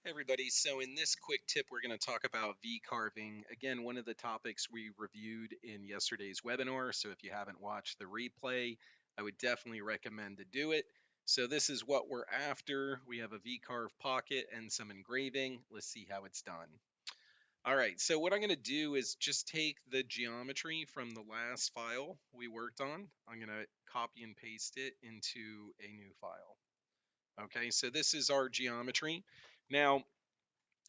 Hey everybody, so in this quick tip we're going to talk about V-carving. Again, one of the topics we reviewed in yesterday's webinar, so if you haven't watched the replay, I would definitely recommend to do it. So this is what we're after. We have a V-carve pocket and some engraving. Let's see how it's done. All right, so what I'm going to do is just take the geometry from the last file we worked on. I'm going to copy and paste it into a new file. Okay, so this is our geometry. Now,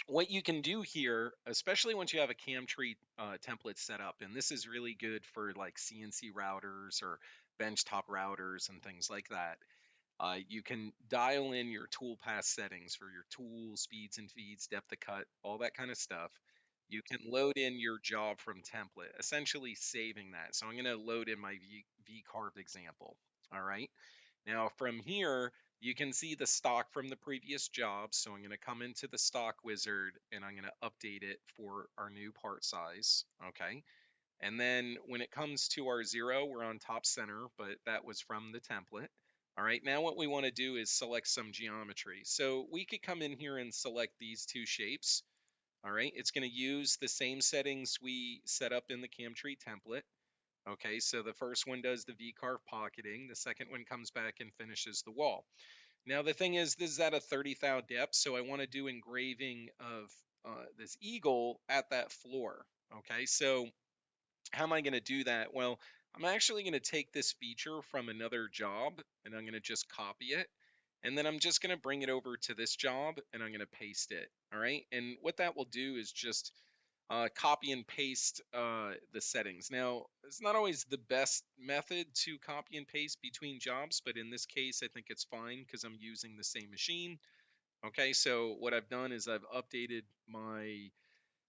what you can do here, especially once you have a CAM tree template set up, and this is really good for like CNC routers or benchtop routers and things like that. You can dial in your toolpath settings for your tools, speeds and feeds, depth of cut, all that kind of stuff. You can load in your job from template, essentially saving that. So I'm going to load in my V-carved example. All right. Now from here, you can see the stock from the previous job. So I'm going to come into the stock wizard and I'm going to update it for our new part size. Okay. And then when it comes to our 0, we're on top center, but that was from the template. All right, now what we want to do is select some geometry. So we could come in here and select these two shapes. All right, it's going to use the same settings we set up in the CAM tree template. Okay, so the first one does the V-carve pocketing. The second one comes back and finishes the wall. Now the thing is, this is at a 30 thou depth, so I want to do engraving of this eagle at that floor. Okay, so how am I going to do that? Well, I'm actually going to take this feature from another job and I'm going to just copy it. And then I'm just going to bring it over to this job and I'm going to paste it. All right. And what that will do is just copy and paste the settings. Now, it's not always the best method to copy and paste between jobs, but in this case, I think it's fine because I'm using the same machine. Okay. So what I've done is I've updated my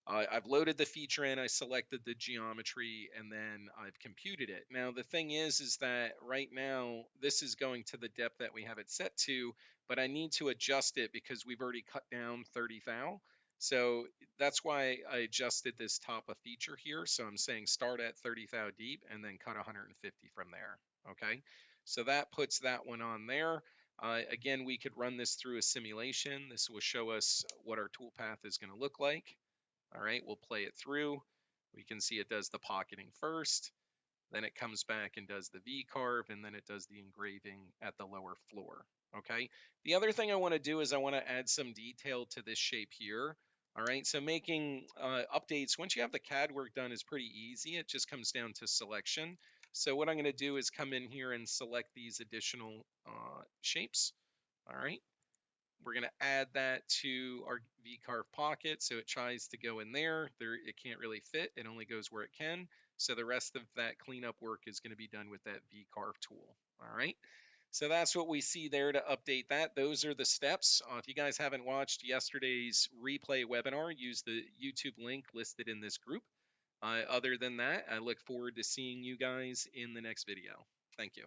I've loaded the feature in, I selected the geometry, and then I've computed it. Now, the thing is that right now, this is going to the depth that we have it set to, but I need to adjust it because we've already cut down 30 thou. So that's why I adjusted this top of feature here. So I'm saying start at 30 thou deep and then cut 150 from there. Okay, so that puts that one on there. Again, we could run this through a simulation. This will show us what our toolpath is going to look like. All right, we'll play it through. We can see it does the pocketing first, then it comes back and does the V-carve, and then it does the engraving at the lower floor. Okay, the other thing I want to do is I want to add some detail to this shape here. All right, so making updates, once you have the CAD work done, is pretty easy. It just comes down to selection. So what I'm going to do is come in here and select these additional shapes. All right, we're going to add that to our V-carve pocket, so it tries to go in there. It can't really fit. It only goes where it can. So the rest of that cleanup work is going to be done with that V-carve tool. All right. So that's what we see there to update that. Those are the steps. If you guys haven't watched yesterday's replay webinar, use the YouTube link listed in this group. Other than that, I look forward to seeing you guys in the next video. Thank you.